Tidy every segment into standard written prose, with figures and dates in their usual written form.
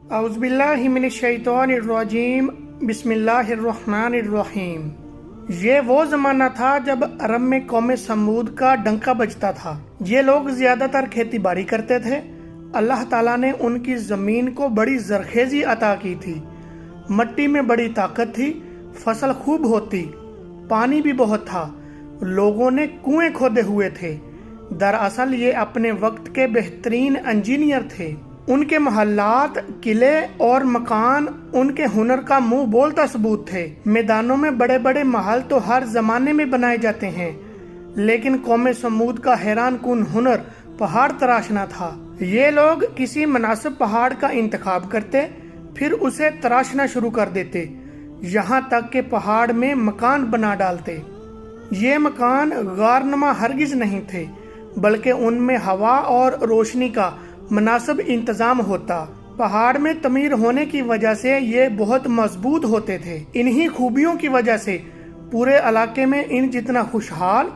اعوذ باللہ من الشیطان الرجیم بسم اللہ الرحمن الرحیم۔ یہ وہ زمانہ تھا جب عرب میں قوم سمود کا ڈنکا بجتا تھا۔ یہ لوگ زیادہ تر کھیتی باڑی کرتے تھے۔ اللہ تعالیٰ نے ان کی زمین کو بڑی زرخیزی عطا کی تھی، مٹی میں بڑی طاقت تھی، فصل خوب ہوتی، پانی بھی بہت تھا، لوگوں نے کنویں کھودے ہوئے تھے۔ دراصل یہ اپنے وقت کے بہترین انجینئر تھے۔ ان کے محلات، قلعے اور مکان ان کے ہنر کا منہ بولتا ثبوت تھے۔ میدانوں میں بڑے بڑے محل تو ہر زمانے میں بنائے جاتے ہیں، لیکن قوم سمود کا حیران کن ہنر پہاڑ تراشنا تھا۔ یہ لوگ کسی مناسب پہاڑ کا انتخاب کرتے، پھر اسے تراشنا شروع کر دیتے، یہاں تک کہ پہاڑ میں مکان بنا ڈالتے۔ یہ مکان غارنما ہرگز نہیں تھے، بلکہ ان میں ہوا اور روشنی کا مناسب انتظام ہوتا۔ پہاڑ میں تعمیر ہونے کی وجہ سے یہ بہت مضبوط ہوتے تھے۔ انہی خوبیوں کی وجہ سے پورے علاقے میں ان جتنا خوشحال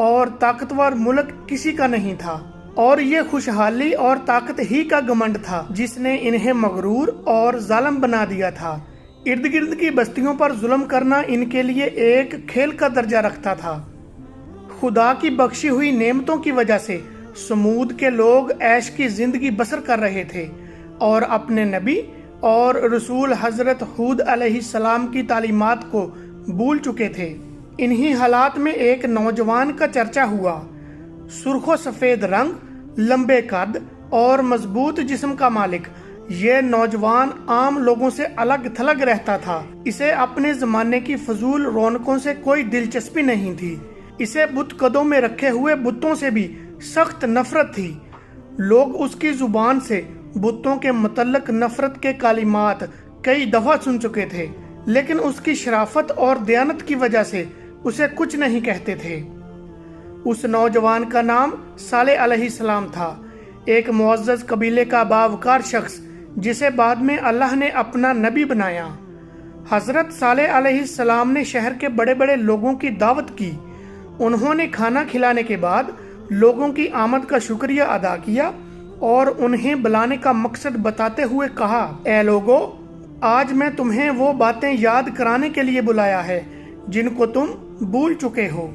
اور طاقتور ملک کسی کا نہیں تھا، اور یہ خوشحالی اور طاقت ہی کا گھمنڈ تھا جس نے انہیں مغرور اور ظالم بنا دیا تھا۔ ارد گرد کی بستیوں پر ظلم کرنا ان کے لیے ایک کھیل کا درجہ رکھتا تھا۔ خدا کی بخشی ہوئی نعمتوں کی وجہ سے سمود کے لوگ عیش کی زندگی بسر کر رہے تھے اور اپنے نبی اور رسول حضرت ہود علیہ السلام کی تعلیمات کو بھول چکے تھے۔ انہی حالات میں ایک نوجوان کا چرچا ہوا۔ سرخ و سفید رنگ، لمبے قد اور مضبوط جسم کا مالک، یہ نوجوان عام لوگوں سے الگ تھلگ رہتا تھا۔ اسے اپنے زمانے کی فضول رونقوں سے کوئی دلچسپی نہیں تھی۔ اسے بت قدوں میں رکھے ہوئے بتوں سے بھی سخت نفرت تھی۔ لوگ اس کی زبان سے بتوں کے متعلق نفرت کے کلمات کئی دفعہ سن چکے تھے، لیکن اس کی شرافت اور دیانت کی وجہ سے اسے کچھ نہیں کہتے تھے۔ اس نوجوان کا نام صالح علیہ السلام تھا، ایک معزز قبیلے کا باوقار شخص جسے بعد میں اللہ نے اپنا نبی بنایا۔ حضرت صالح علیہ السلام نے شہر کے بڑے بڑے لوگوں کی دعوت کی۔ انہوں نے کھانا کھلانے کے بعد لوگوں کی آمد کا شکریہ ادا کیا اور انہیں بلانے کا مقصد بتاتے ہوئے کہا، اے لوگو، آج میں تمہیں وہ باتیں یاد کرانے کے لیے بلایا ہے جن کو تم بھول چکے ہو۔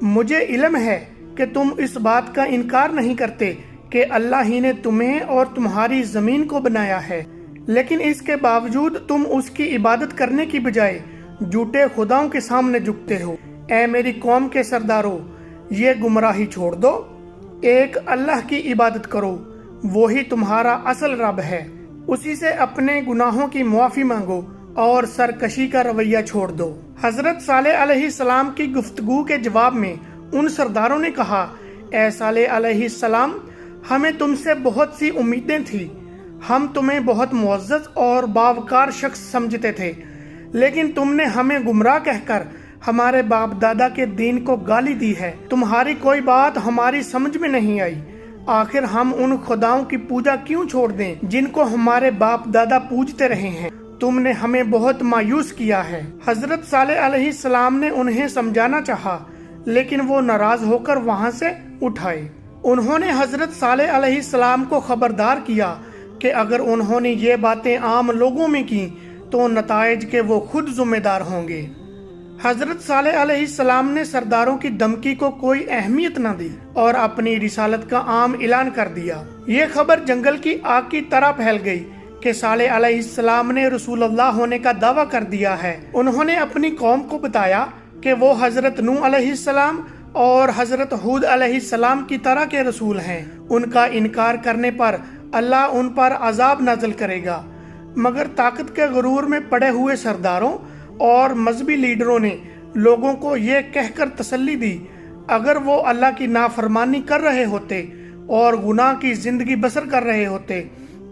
مجھے علم ہے کہ تم اس بات کا انکار نہیں کرتے کہ اللہ ہی نے تمہیں اور تمہاری زمین کو بنایا ہے، لیکن اس کے باوجود تم اس کی عبادت کرنے کی بجائے جھوٹے خداؤں کے سامنے جھکتے ہو۔ اے میری قوم کے سردارو، یہ گمراہی چھوڑ دو، ایک اللہ کی عبادت کرو، وہی تمہارا اصل رب ہے۔ اسی سے اپنے گناہوں کی معافی مانگو اور سرکشی کا رویہ چھوڑ دو۔ حضرت صالح علیہ السلام کی گفتگو کے جواب میں ان سرداروں نے کہا، اے صالح علیہ السلام، ہمیں تم سے بہت سی امیدیں تھیں، ہم تمہیں بہت معزز اور باوقار شخص سمجھتے تھے، لیکن تم نے ہمیں گمراہ کہہ کر ہمارے باپ دادا کے دین کو گالی دی ہے۔ تمہاری کوئی بات ہماری سمجھ میں نہیں آئی۔ آخر ہم ان خداؤں کی پوجا کیوں چھوڑ دیں جن کو ہمارے باپ دادا پوجتے رہے ہیں؟ تم نے ہمیں بہت مایوس کیا ہے۔ حضرت صالح علیہ السلام نے انہیں سمجھانا چاہا، لیکن وہ ناراض ہو کر وہاں سے اٹھ آئے۔ انہوں نے حضرت صالح علیہ السلام کو خبردار کیا کہ اگر انہوں نے یہ باتیں عام لوگوں میں کی تو نتائج کے وہ خود ذمہ دار ہوں گے۔ حضرت صالح علیہ السلام نے سرداروں کی دھمکی کو کوئی اہمیت نہ دی اور اپنی رسالت کا عام اعلان کر دیا۔ یہ خبر جنگل کی آگ کی طرح پھیل گئی کہ صالح علیہ السلام نے رسول اللہ ہونے کا دعویٰ کر دیا ہے۔ انہوں نے اپنی قوم کو بتایا کہ وہ حضرت نوح علیہ السلام اور حضرت ہود علیہ السلام کی طرح کے رسول ہیں۔ ان کا انکار کرنے پر اللہ ان پر عذاب نازل کرے گا، مگر طاقت کے غرور میں پڑے ہوئے سرداروں اور مذہبی لیڈروں نے لوگوں کو یہ کہہ کر تسلی دی، اگر وہ اللہ کی نافرمانی کر رہے ہوتے اور گناہ کی زندگی بسر کر رہے ہوتے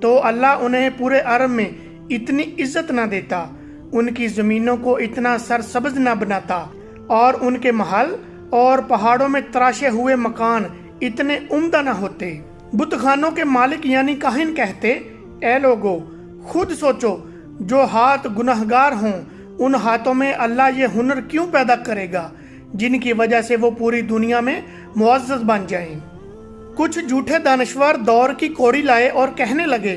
تو اللہ انہیں پورے عرب میں اتنی عزت نہ دیتا، ان کی زمینوں کو اتنا سرسبز نہ بناتا، اور ان کے محل اور پہاڑوں میں تراشے ہوئے مکان اتنے عمدہ نہ ہوتے۔ بت خانوں کے مالک یعنی کاہن کہتے، اے لوگو، خود سوچو، جو ہاتھ گنہگار ہوں ان ہاتھوں میں اللہ یہ ہنر کیوں پیدا کرے گا جن کی وجہ سے وہ پوری دنیا میں معزز بن جائیں۔ کچھ جھوٹے دانشور دور کی کوڑی لائے اور کہنے لگے،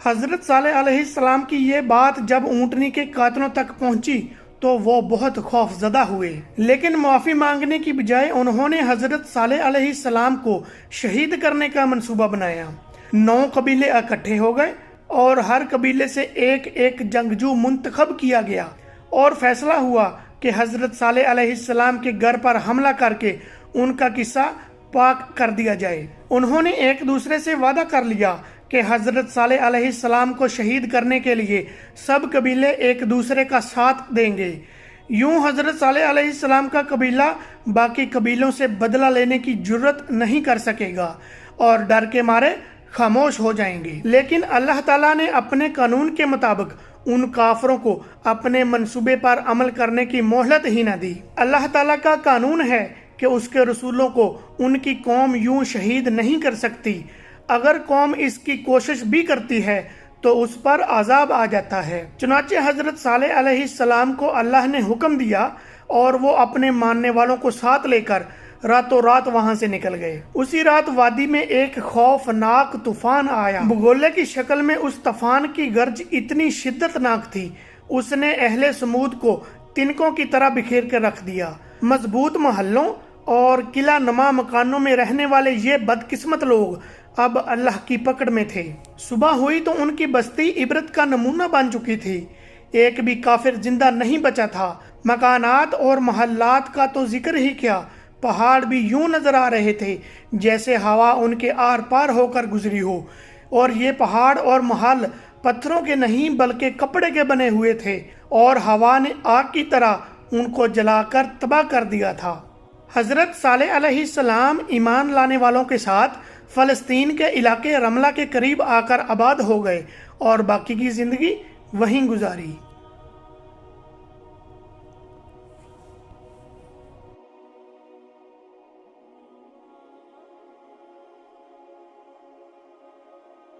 حضرت صالح علیہ السلام کی یہ بات جب اونٹنی کے قاتلوں تک پہنچی تو وہ بہت خوف زدہ ہوئے، لیکن معافی مانگنے کی بجائے انہوں نے حضرت صالح علیہ السلام کو شہید کرنے کا منصوبہ بنایا۔ 9 قبیلے اکٹھے ہو گئے اور ہر قبیلے سے ایک جنگجو منتخب کیا گیا اور فیصلہ ہوا کہ حضرت صالح علیہ السلام کے گھر پر حملہ کر کے ان کا قصہ پاک کر دیا جائے۔ انہوں نے ایک دوسرے سے وعدہ کر لیا کہ حضرت صالح علیہ السلام کو شہید کرنے کے لیے سب قبیلے ایک دوسرے کا ساتھ دیں گے۔ یوں حضرت صالح علیہ السلام کا قبیلہ باقی قبیلوں سے بدلہ لینے کی جرت نہیں کر سکے گا اور ڈر کے مارے خاموش ہو جائیں گے، لیکن اللہ تعالیٰ نے اپنے قانون کے مطابق ان کافروں کو اپنے منصوبے پر عمل کرنے کی مہلت ہی نہ دی۔ اللہ تعالیٰ کا قانون ہے کہ اس کے رسولوں کو ان کی قوم یوں شہید نہیں کر سکتی۔ اگر قوم اس کی کوشش بھی کرتی ہے تو اس پر عذاب آ جاتا ہے۔ چنانچہ حضرت صالح علیہ السلام کو اللہ نے حکم دیا اور وہ اپنے ماننے والوں کو ساتھ لے کر راتوں رات وہاں سے نکل گئے۔ اسی رات وادی میں ایک خوفناک طوفان آیا۔ بگولے کی شکل میں اس طوفان کی گرج اتنی شدت ناک تھی، اس نے اہل سمود کو تنکوں کی طرح بکھیر کر رکھ دیا۔ مضبوط محلوں اور قلعہ نما مکانوں میں رہنے والے یہ بدقسمت لوگ اب اللہ کی پکڑ میں تھے۔ صبح ہوئی تو ان کی بستی عبرت کا نمونہ بن چکی تھی، ایک بھی کافر زندہ نہیں بچا تھا۔ مکانات اور محلات کا تو ذکر ہی کیا، پہاڑ بھی یوں نظر آ رہے تھے جیسے ہوا ان کے آر پار ہو کر گزری ہو، اور یہ پہاڑ اور محل پتھروں کے نہیں بلکہ کپڑے کے بنے ہوئے تھے، اور ہوا نے آگ کی طرح ان کو جلا کر تباہ کر دیا تھا۔ حضرت صالح علیہ السلام ایمان لانے والوں کے ساتھ فلسطین کے علاقے رملہ کے قریب آ کر آباد ہو گئے اور باقی کی زندگی وہیں گزاری۔